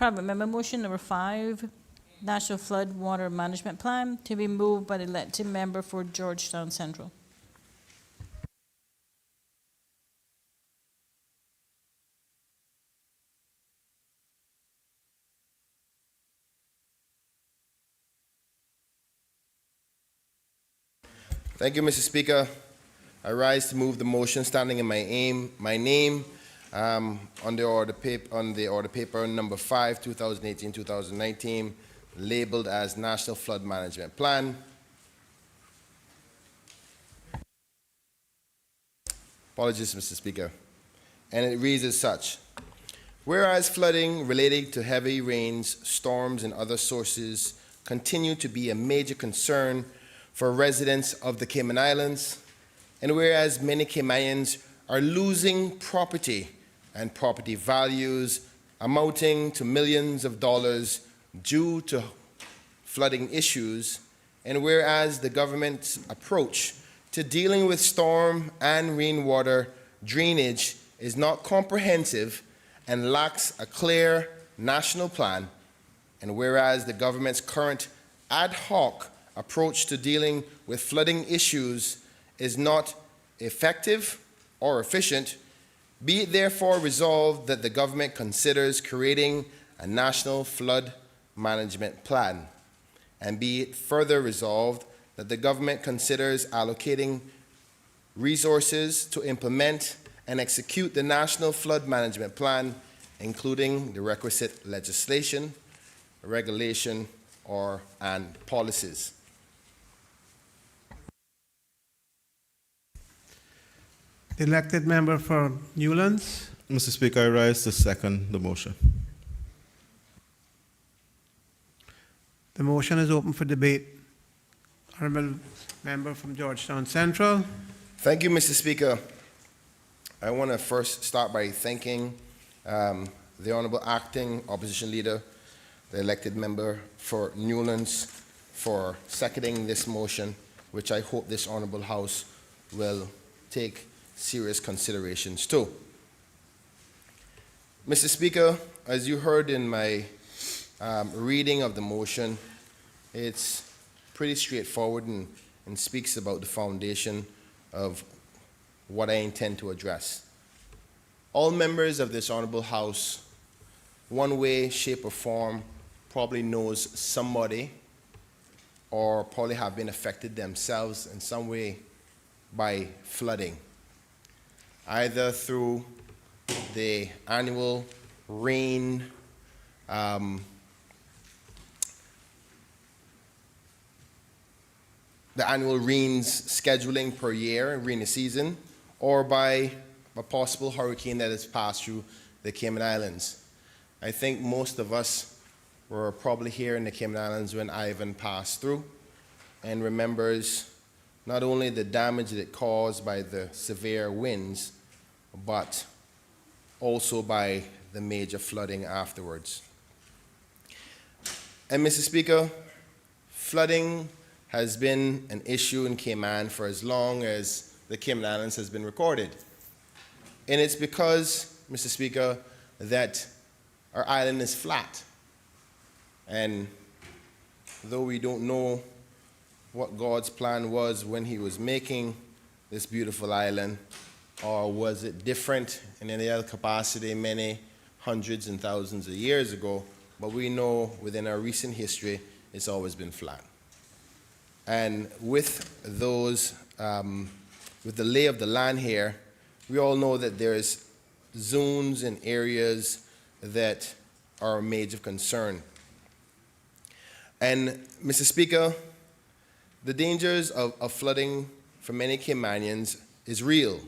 Private member motion number 5, National Flood Water Management Plan, to be moved by the elected member for Georgetown Central. Thank you, Mr. Speaker. I rise to move the motion standing in my name on the order paper number 5, 2018-2019, labeled as National Flood Management Plan. Apologies, Mr. Speaker. And it reads as such. Whereas flooding relating to heavy rains, storms, and other sources continue to be a major concern for residents of the Cayman Islands, and whereas many Caymanians are losing property and property values amounting to millions of dollars due to flooding issues, and whereas the government's approach to dealing with storm and rainwater drainage is not comprehensive and lacks a clear national plan, and whereas the government's current ad hoc approach to dealing with flooding issues is not effective or efficient, be it therefore resolved that the government considers creating a national flood management plan, and be it further resolved that the government considers allocating resources to implement and execute the national flood management plan, including the requisite legislation, regulation, and policies. The elected member for Newlands. Mr. Speaker, I rise to second the motion. The motion is open for debate. Honourable member from Georgetown Central. Thank you, Mr. Speaker. I want to first start by thanking the Honourable Acting Opposition Leader, the elected member for Newlands, for seconding this motion, which I hope this Honourable House will take serious considerations too. Mr. Speaker, as you heard in my reading of the motion, it's pretty straightforward and speaks about the foundation of what I intend to address. All members of this Honourable House, one way, shape, or form, probably knows somebody or probably have been affected themselves in some way by flooding, either through the annual rain, the annual rains scheduling per year, rainy season, or by a possible hurricane that has passed through the Cayman Islands. I think most of us were probably here in the Cayman Islands when Ivan passed through and remembers not only the damage that it caused by the severe winds, but also by the major flooding afterwards. And Mr. Speaker, flooding has been an issue in Cayman for as long as the Cayman Islands has been recorded. And it's because, Mr. Speaker, that our island is flat. And though we don't know what God's plan was when he was making this beautiful island, or was it different in any other capacity many hundreds and thousands of years ago, but we know within our recent history it's always been flat. And with those, with the lay of the land here, we all know that there's zones and areas that are a major concern. And Mr. Speaker, the dangers of flooding for many Caymanians is real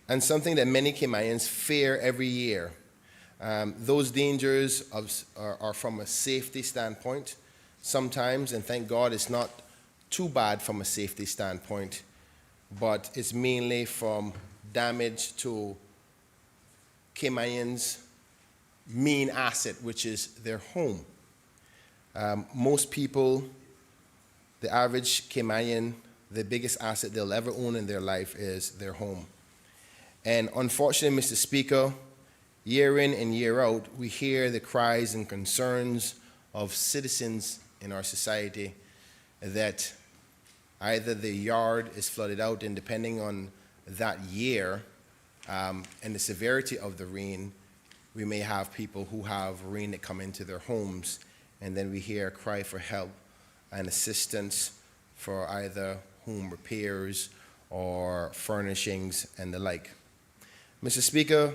and something that many Caymanians fear every year. Those dangers are from a safety standpoint sometimes, and thank God it's not too bad from a safety standpoint, but it's mainly from damage to Caymanians' main asset, which is their home. Most people, the average Caymanian, the biggest asset they'll ever own in their life is their home. And unfortunately, Mr. Speaker, year in and year out, we hear the cries and concerns of citizens in our society that either the yard is flooded out, and depending on that year and the severity of the rain, we may have people who have rain that come into their homes, and then we hear a cry for help and assistance for either home repairs or furnishings and the like. Mr. Speaker,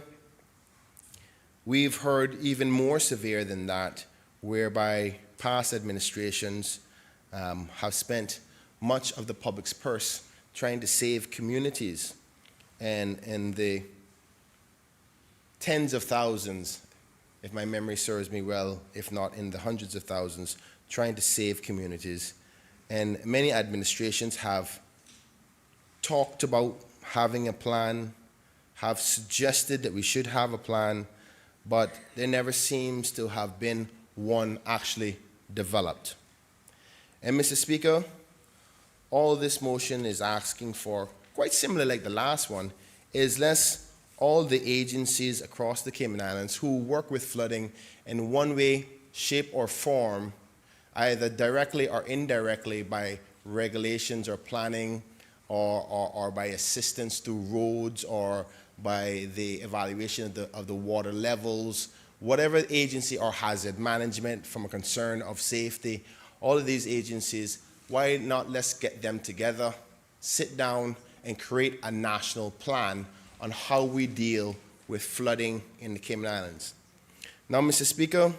we've heard even more severe than that, whereby past administrations have spent much of the public's purse trying to save communities, and in the tens of thousands, if my memory serves me well, if not in the hundreds of thousands, trying to save communities. And many administrations have talked about having a plan, have suggested that we should have a plan, but there never seems to have been one actually developed. And Mr. Speaker, all this motion is asking for, quite similar like the last one, is let's all the agencies across the Cayman Islands who work with flooding in one way, shape, or form, either directly or indirectly by regulations or planning or by assistance through roads or by the evaluation of the water levels, whatever agency or hazard management from a concern of safety, all of these agencies, why not let's get them together, sit down, and create a national plan on how we deal with flooding in the Cayman Islands. Now, Mr. Speaker,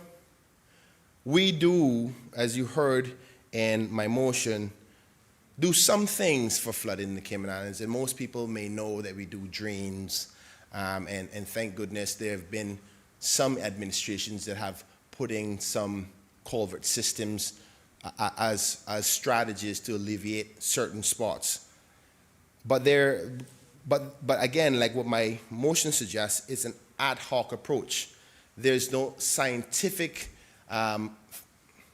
we do, as you heard in my motion, do some things for flooding in the Cayman Islands, and most people may know that we do drains, and thank goodness there have been some administrations that have put in some culvert systems as strategies to alleviate certain spots. But again, like what my motion suggests, it's an ad hoc approach. There's no scientific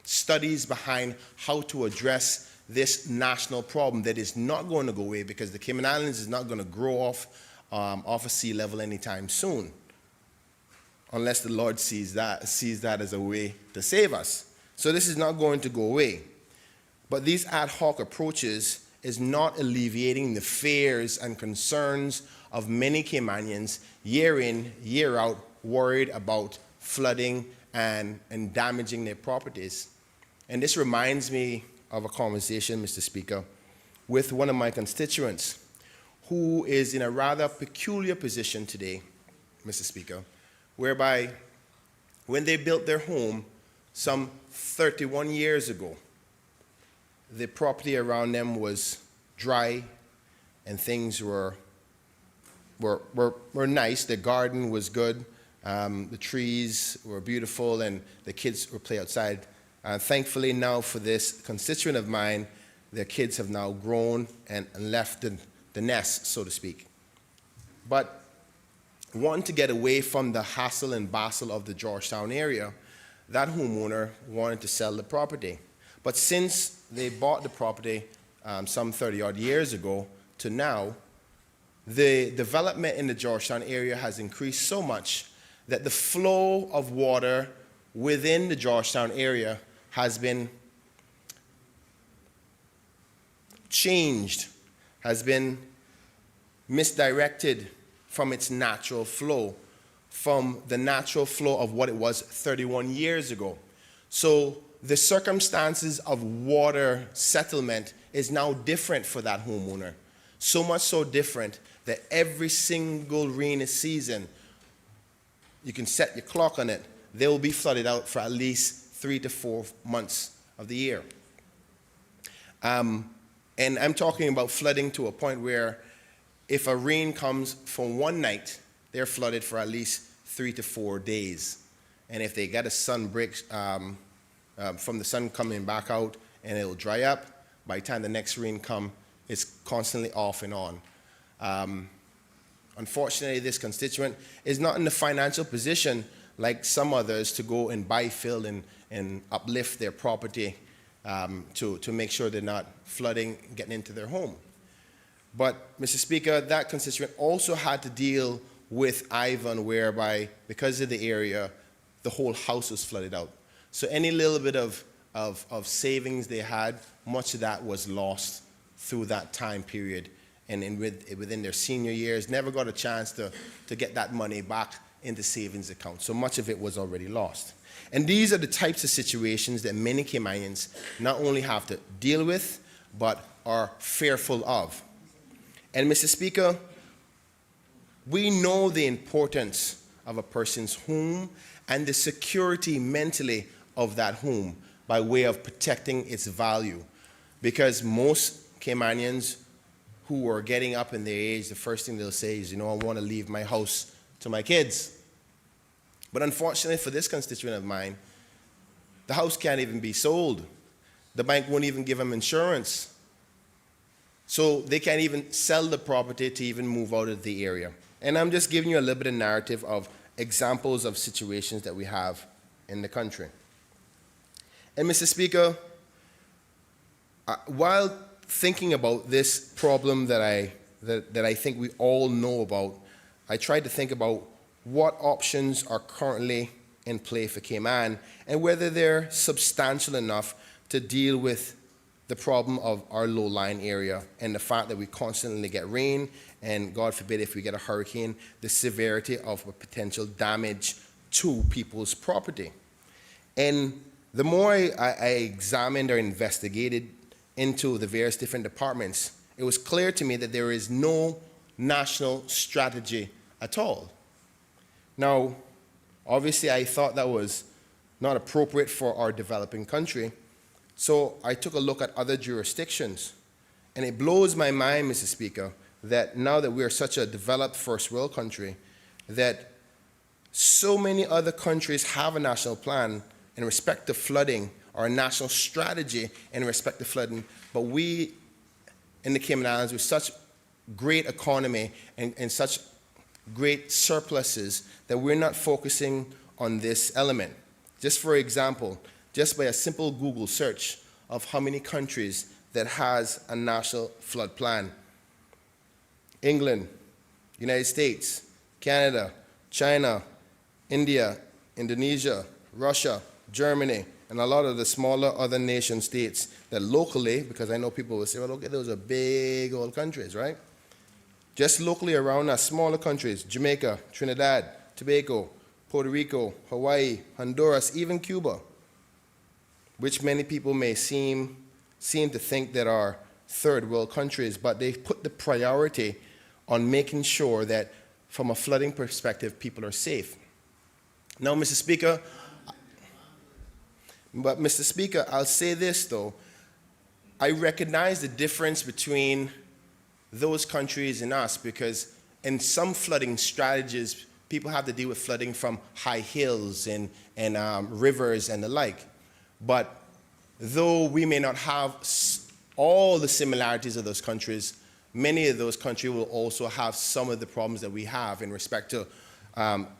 studies behind how to address this national problem that is not going to go away, because the Cayman Islands is not going to grow off of sea level anytime soon, unless the Lord sees that as a way to save us. So this is not going to go away. But these ad hoc approaches is not alleviating the fears and concerns of many Caymanians year in, year out, worried about flooding and damaging their properties. And this reminds me of a conversation, Mr. Speaker, with one of my constituents who is in a rather peculiar position today, Mr. Speaker, whereby when they built their home some 31 years ago, the property around them was dry and things were nice. The garden was good. The trees were beautiful and the kids would play outside. Thankfully now for this constituent of mine, their kids have now grown and left the nest, so to speak. But wanting to get away from the hassle and bustle of the Georgetown area, that homeowner wanted to sell the property. But since they bought the property some 30-odd years ago to now, the development in the Georgetown area has increased so much that the flow of water within the Georgetown area has been changed, has been misdirected from its natural flow, from the natural flow of what it was 31 years ago. So the circumstances of water settlement is now different for that homeowner. So much so different that every single rainy season, you can set your clock on it, they will be flooded out for at least 3 to 4 months of the year. And I'm talking about flooding to a point where if a rain comes for one night, they're flooded for at least 3 to 4 days. And if they get a sun break from the sun coming back out and it'll dry up, by the time the next rain comes, it's constantly off and on. Unfortunately, this constituent is not in the financial position like some others to go and buy, fill, and uplift their property to make sure they're not flooding, getting into their home. But, Mr. Speaker, that constituent also had to deal with Ivan, whereby because of the area, the whole house was flooded out. So any little bit of savings they had, much of that was lost through that time period. And within their senior years, never got a chance to get that money back in the savings account. So much of it was already lost. And these are the types of situations that many Caymanians not only have to deal with, but are fearful of. And Mr. Speaker, we know the importance of a person's home and the security mentally of that home by way of protecting its value. Because most Caymanians who are getting up in their age, the first thing they'll say is, I want to leave my house to my kids. But unfortunately for this constituent of mine, the house can't even be sold. The bank won't even give them insurance. So they can't even sell the property to even move out of the area. And I'm just giving you a little bit of narrative of examples of situations that we have in the country. And Mr. Speaker, while thinking about this problem that I think we all know about, I tried to think about what options are currently in play for Cayman and whether they're substantial enough to deal with the problem of our low-lying area and the fact that we constantly get rain, and God forbid if we get a hurricane, the severity of a potential damage to people's property. And the more I examined or investigated into the various different departments, it was clear to me that there is no national strategy at all. Now, obviously I thought that was not appropriate for our developing country, so I took a look at other jurisdictions. And it blows my mind, Mr. Speaker, that now that we are such a developed first world country, that so many other countries have a national plan in respect to flooding or a national strategy in respect to flooding, but we in the Cayman Islands with such great economy and such great surpluses that we're not focusing on this element. Just for example, just by a simple Google search of how many countries that has a national flood plan. England, United States, Canada, China, India, Indonesia, Russia, Germany, and a lot of the smaller other nation states that locally, because I know people will say, well, okay, those are big old countries, right? Just locally around us, smaller countries, Jamaica, Trinidad, Tobago, Puerto Rico, Hawaii, Honduras, even Cuba, which many people may seem to think that are third world countries, but they put the priority on making sure that from a flooding perspective, people are safe. Now, Mr. Speaker, I'll say this though, I recognize the difference between those countries and us, because in some flooding strategies, people have to deal with flooding from high hills and rivers and the like. But though we may not have all the similarities of those countries, many of those countries will also have some of the problems that we have in respect to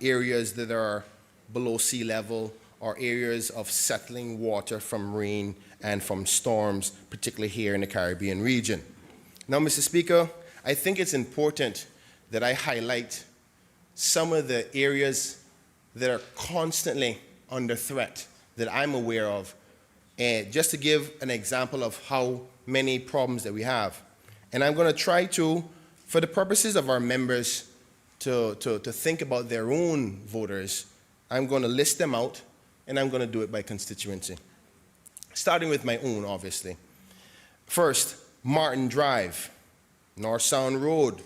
areas that are below sea level or areas of settling water from rain and from storms, particularly here in the Caribbean region. Now, Mr. Speaker, I think it's important that I highlight some of the areas that are constantly under threat that I'm aware of, and just to give an example of how many problems that we have. And I'm going to try to, for the purposes of our members to think about their own voters, I'm going to list them out, and I'm going to do it by constituency. Starting with my own, obviously. First, Martin Drive, North Sound Road,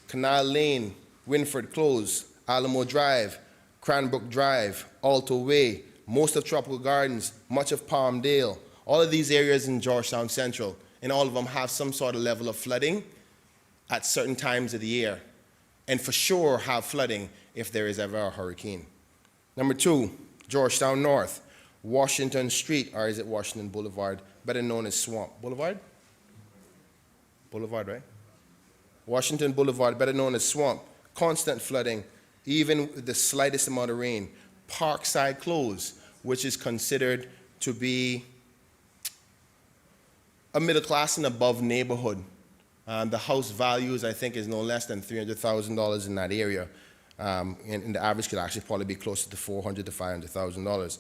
Canal Lane, Winford Close, Alamo Drive, Cranbrook Drive, Alto Way, most of Tropical Gardens, much of Palmdale, all of these areas in Georgetown Central, and all of them have some sort of level of flooding at certain times of the year, and for sure have flooding if there is ever a hurricane. Number two, Georgetown North, Washington Street, or is it Washington Boulevard, better known as Swamp Boulevard? Boulevard, right? Washington Boulevard, better known as Swamp, constant flooding, even with the slightest amount of rain. Parkside Close, which is considered to be a middle class and above neighborhood. The house values, I think, is no less than $300,000 in that area. And the average could actually probably be closer to $400,000 to $500,000.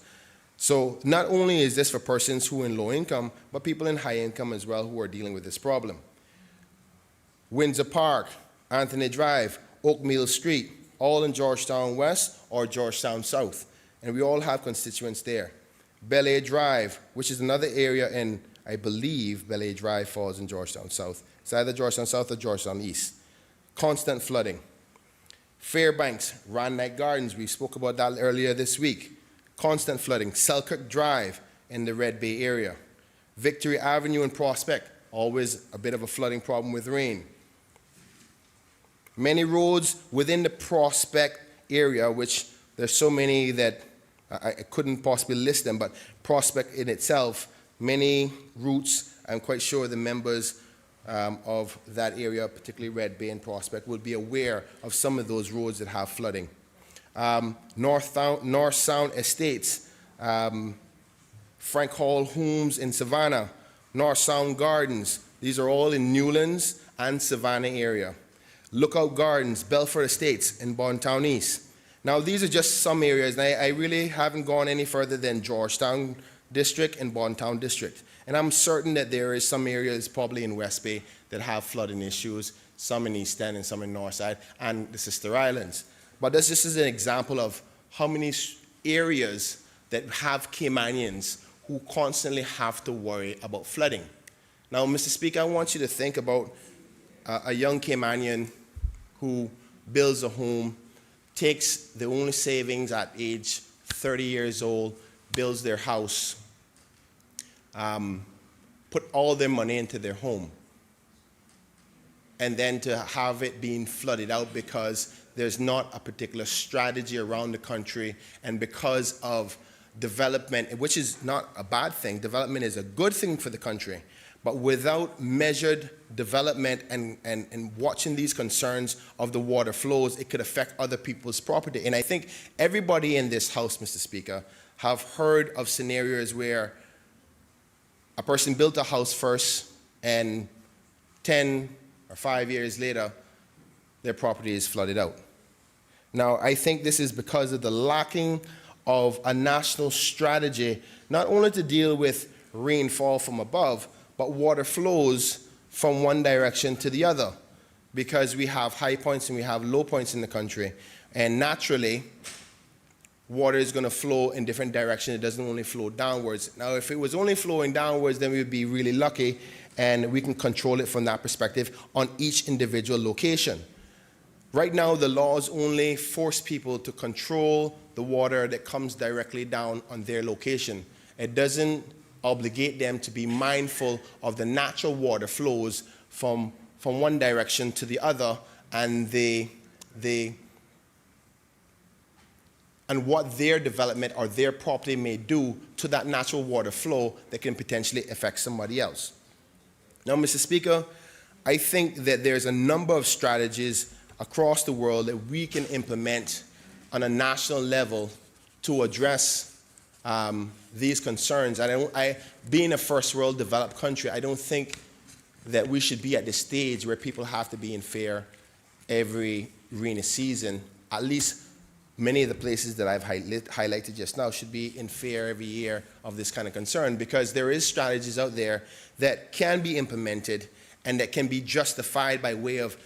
So not only is this for persons who are in low income, but people in high income as well who are dealing with this problem. Windsor Park, Anthony Drive, Oakmeal Street, all in Georgetown West or Georgetown South. And we all have constituents there. Bel-Air Drive, which is another area in, I believe Bel-Air Drive falls in Georgetown South. It's either Georgetown South or Georgetown East. Constant flooding. Fairbanks, Randnight Gardens, we spoke about that earlier this week. Constant flooding. Selkirk Drive in the Red Bay area. Victory Avenue and Prospect, always a bit of a flooding problem with rain. Many roads within the Prospect area, which there's so many that I couldn't possibly list them, but Prospect in itself, many routes, I'm quite sure the members of that area, particularly Red Bay and Prospect, will be aware of some of those roads that have flooding. North Sound Estates, Frank Hall Homes in Savannah, North Sound Gardens, these are all in Newlands and Savannah area. Lookout Gardens, Belford Estates in Bontown East. Now these are just some areas, and I really haven't gone any further than Georgetown District and Bontown District. And I'm certain that there is some areas probably in West Bay that have flooding issues, some in East End and some in North Side, and the Sister Islands. But this is an example of how many areas that have Caymanians who constantly have to worry about flooding. Now, Mr. Speaker, I want you to think about a young Caymanian who builds a home, takes the only savings at age 30 years old, builds their house, put all their money into their home, and then to have it being flooded out because there's not a particular strategy around the country, and because of development, which is not a bad thing, development is a good thing for the country, but without measured development and watching these concerns of the water flows, it could affect other people's property. And I think everybody in this House, Mr. Speaker, have heard of scenarios where a person built a house first and 10 or 5 years later, their property is flooded out. Now, I think this is because of the lacking of a national strategy, not only to deal with rainfall from above, but water flows from one direction to the other, because we have high points and we have low points in the country. And naturally, water is going to flow in different directions. It doesn't only flow downwards. Now, if it was only flowing downwards, then we would be really lucky, and we can control it from that perspective on each individual location. Right now, the laws only force people to control the water that comes directly down on their location. It doesn't obligate them to be mindful of the natural water flows from one direction to the other, and and what their development or their property may do to that natural water flow that can potentially affect somebody else. Now, Mr. Speaker, I think that there's a number of strategies across the world that we can implement on a national level to address these concerns. Being a first world developed country, I don't think that we should be at this stage where people have to be in fear every rainy season. At least many of the places that I've highlighted just now should be in fear every year of this kind of concern, because there is strategies out there that can be implemented and that can be justified by way of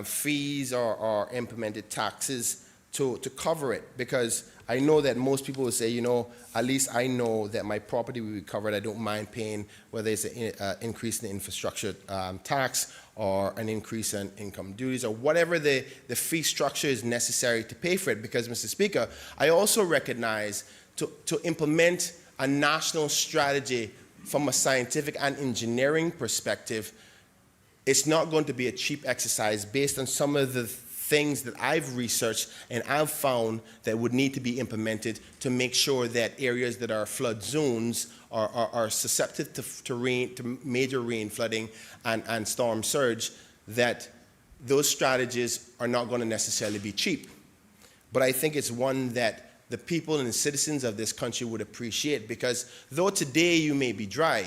fees or implemented taxes to cover it. Because I know that most people will say, you know, at least I know that my property will be covered. I don't mind paying, whether it's an increase in the infrastructure tax or an increase in income duties or whatever the fee structure is necessary to pay for it. Because, Mr. Speaker, I also recognize to implement a national strategy from a scientific and engineering perspective, it's not going to be a cheap exercise based on some of the things that I've researched and I've found that would need to be implemented to make sure that areas that are flood zones are susceptible to major rain flooding and storm surge, that those strategies are not going to necessarily be cheap. But I think it's one that the people and the citizens of this country would appreciate, because though today you may be dry,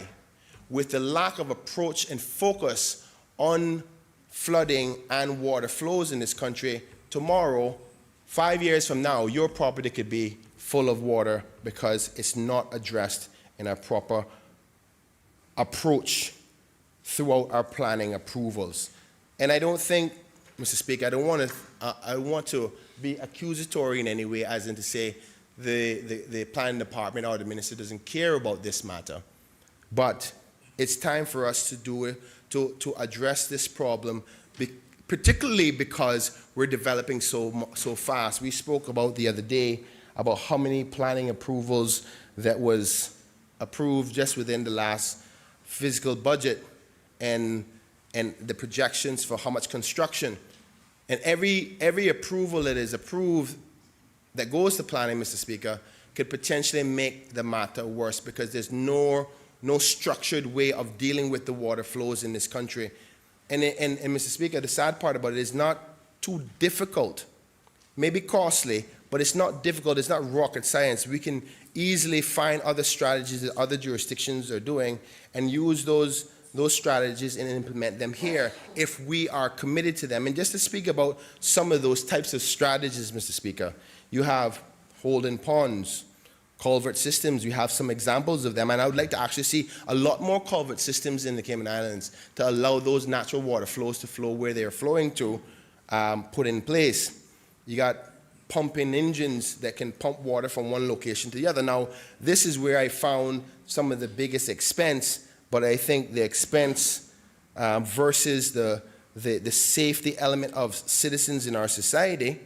with the lack of approach and focus on flooding and water flows in this country, tomorrow 5 years from now, your property could be full of water because it's not addressed in a proper approach throughout our planning approvals. And I don't think, Mr. Speaker, I want to be accusatory in any way, as in to say the planning department or the minister doesn't care about this matter. But it's time for us to do it, to address this problem, particularly because we're developing so fast. We spoke about the other day about how many planning approvals that was approved just within the last fiscal budget, and the projections for how much construction. And every approval that is approved that goes to planning, Mr. Speaker, could potentially make the matter worse because there's no structured way of dealing with the water flows in this country. And Mr. Speaker, the sad part about it is not too difficult, maybe costly, but it's not difficult, it's not rocket science. We can easily find other strategies that other jurisdictions are doing and use those strategies and implement them here if we are committed to them. And just to speak about some of those types of strategies, Mr. Speaker, you have holding ponds, culvert systems. You have some examples of them, and I would like to actually see a lot more culvert systems in the Cayman Islands to allow those natural water flows to flow where they are flowing to, put in place. You got pumping engines that can pump water from one location to the other. Now, this is where I found some of the biggest expense, but I think the expense versus the safety element of citizens in our society,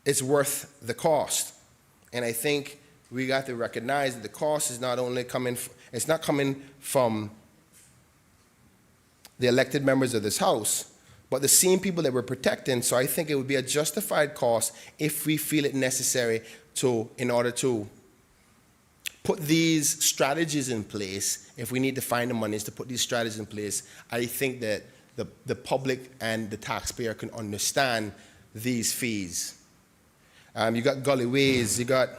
it's worth the cost. And I think we got to recognize that the cost is not only coming, it's not coming from the elected members of this House, but the same people that we're protecting. So I think it would be a justified cost if we feel it necessary in order to put these strategies in place. If we need to find the monies to put these strategies in place, I think that the public and the taxpayer can understand these fees. You got gullyways, you got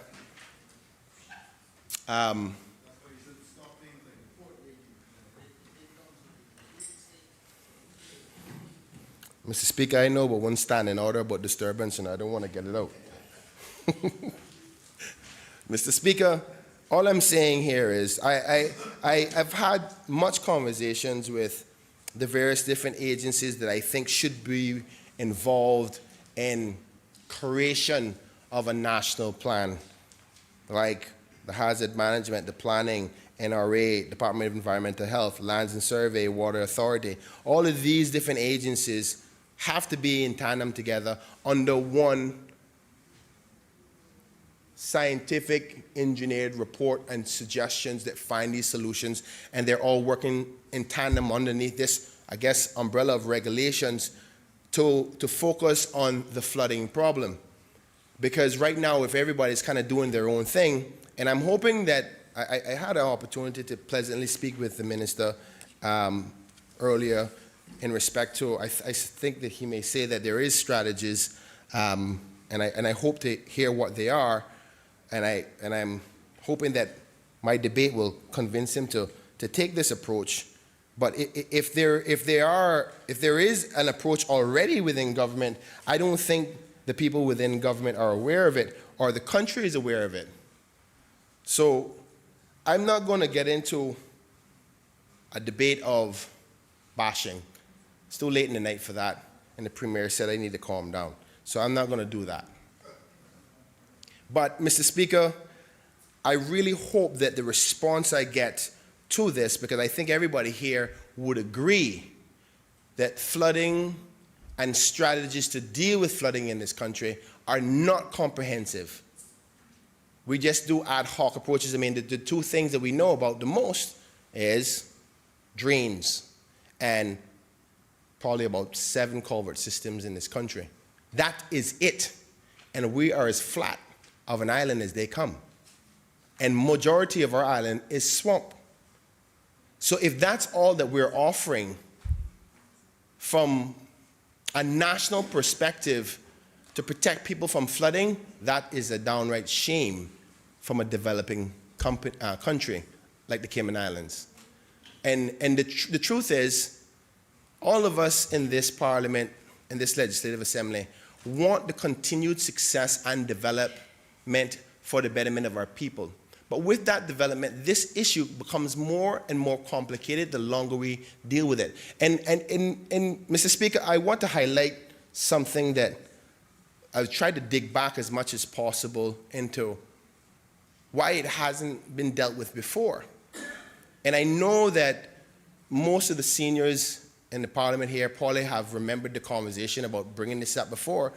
Mr. Speaker, I know but one standing order about disturbance and I don't want to get it out. Mr. Speaker, all I'm saying here is I've had much conversations with the various different agencies that I think should be involved in creation of a national plan, like the hazard management, the planning, NRA, Department of Environmental Health, Lands and Survey, Water Authority. All of these different agencies have to be in tandem together under one scientific engineered report and suggestions that find these solutions, and they're all working in tandem underneath this, I guess, umbrella of regulations to focus on the flooding problem. Because right now, if everybody's kind of doing their own thing, and I'm hoping that I had an opportunity to pleasantly speak with the minister earlier in respect to, I think that he may say that there is strategies, and I hope to hear what they are, and I'm hoping that my debate will convince him to take this approach. But if there is an approach already within government, I don't think the people within government are aware of it, or the country is aware of it. So I'm not going to get into a debate of bashing. It's too late in the night for that, and the Premier said I need to calm down. So I'm not going to do that. But, Mr. Speaker, I really hope that the response I get to this, because I think everybody here would agree that flooding and strategies to deal with flooding in this country are not comprehensive. We just do ad hoc approaches. I mean, the two things that we know about the most is drains and probably about 7 culvert systems in this country. That is it. And we are as flat of an island as they come. And majority of our island is swamp. So if that's all that we're offering from a national perspective to protect people from flooding, that is a downright shame from a developing country like the Cayman Islands. And the truth is, all of us in this parliament, in this legislative assembly, want the continued success and development for the betterment of our people. But with that development, this issue becomes more and more complicated the longer we deal with it. And Mr. Speaker, I want to highlight something that I've tried to dig back as much as possible into why it hasn't been dealt with before. And I know that most of the seniors in the parliament here probably have remembered the conversation about bringing this up before.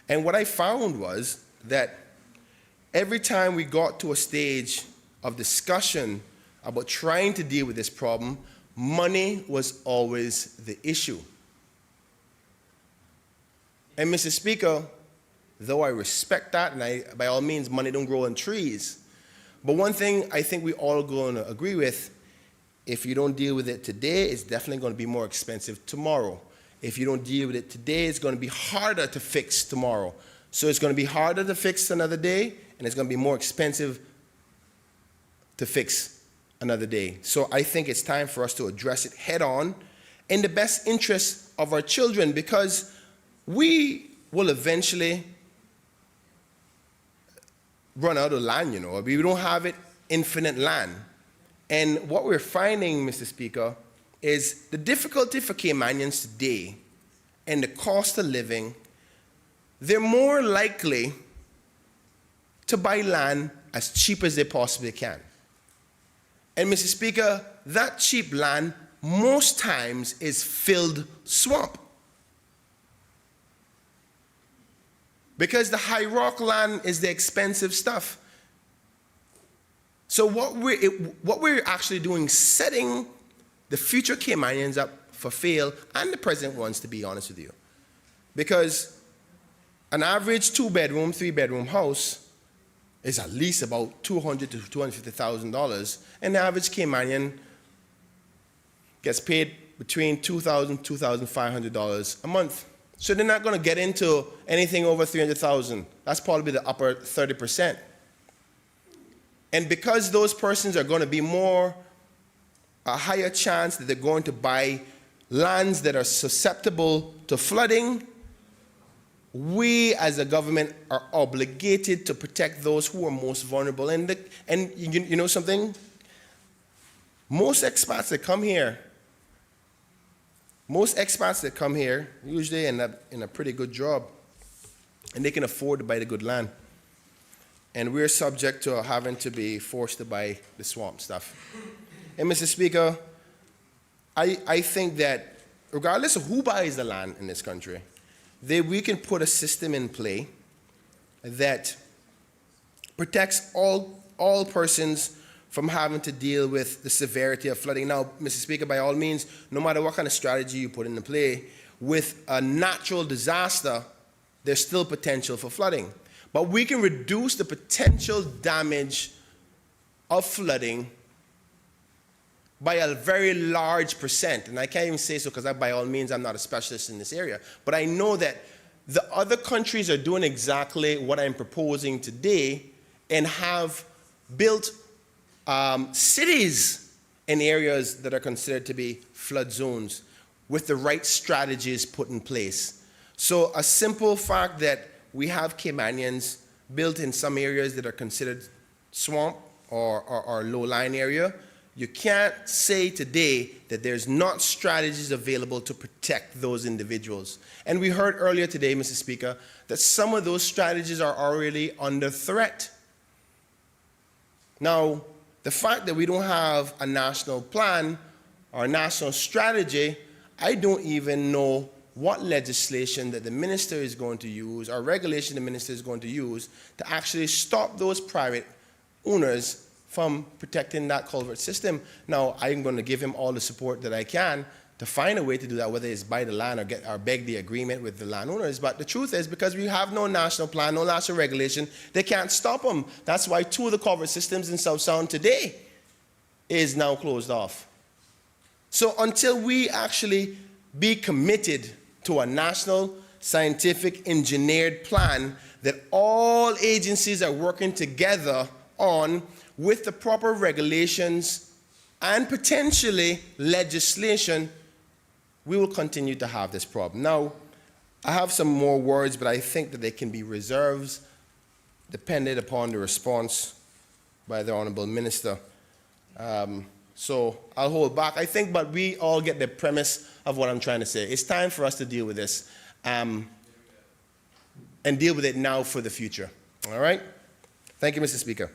And what I found was that every time we got to a stage of discussion about trying to deal with this problem, money was always the issue. And Mr. Speaker, though I respect that, and by all means, money don't grow on trees, but one thing I think we all going to agree with, if you don't deal with it today, it's definitely going to be more expensive tomorrow. If you don't deal with it today, it's going to be harder to fix tomorrow. So it's going to be harder to fix another day, and it's going to be more expensive to fix another day. So I think it's time for us to address it head on in the best interest of our children, because we will eventually run out of land, you know. We don't have it infinite land. And what we're finding, Mr. Speaker, is the difficulty for Caymanians today and the cost of living, they're more likely to buy land as cheap as they possibly can. And Mr. Speaker, that cheap land most times is filled swamp. Because the high rock land is the expensive stuff. So what we're actually doing, setting the future Caymanians up for fail, and the present ones, to be honest with you. Because an average 2-bedroom, 3-bedroom house is at least about $200,000 to $250,000, and the average Caymanian gets paid between $2,000 to $2,500 a month. So they're not going to get into anything over $300,000. That's probably the upper 30%. And because those persons are going to be a higher chance that they're going to buy lands that are susceptible to flooding, we as a government are obligated to protect those who are most vulnerable. And you know something? Most expats that come here usually end up in a pretty good job, and they can afford to buy the good land. And we're subject to having to be forced to buy the swamp stuff. And Mr. Speaker, I think that regardless of who buys the land in this country, we can put a system in play that protects all persons from having to deal with the severity of flooding. Now, Mr. Speaker, by all means, no matter what kind of strategy you put into play, with a natural disaster, there's still potential for flooding. But we can reduce the potential damage of flooding by a very large percent. And I can't even say so because by all means I'm not a specialist in this area. But I know that the other countries are doing exactly what I'm proposing today and have built cities in areas that are considered to be flood zones with the right strategies put in place. So a simple fact that we have Caymanians built in some areas that are considered swamp or low-lying area, you can't say today that there's not strategies available to protect those individuals. And we heard earlier today, Mr. Speaker, that some of those strategies are already under threat. Now, the fact that we don't have a national plan or a national strategy, I don't even know what legislation that the minister is going to use or regulation the minister is going to use to actually stop those private owners from protecting that culvert system. Now, I'm going to give him all the support that I can to find a way to do that, whether it's buy the land or beg the agreement with the landowners. But the truth is, because we have no national plan, no national regulation, they can't stop them. That's why 2 of the culvert systems in South Sound today is now closed off. So until we actually be committed to a national scientific engineered plan that all agencies are working together on with the proper regulations and potentially legislation, we will continue to have this problem. Now, I have some more words, but I think that they can be reserves dependent upon the response by the Honorable Minister. So I'll hold back. I think, but we all get the premise of what I'm trying to say. It's time for us to deal with this and deal with it now for the future. All right? Thank you, Mr. Speaker.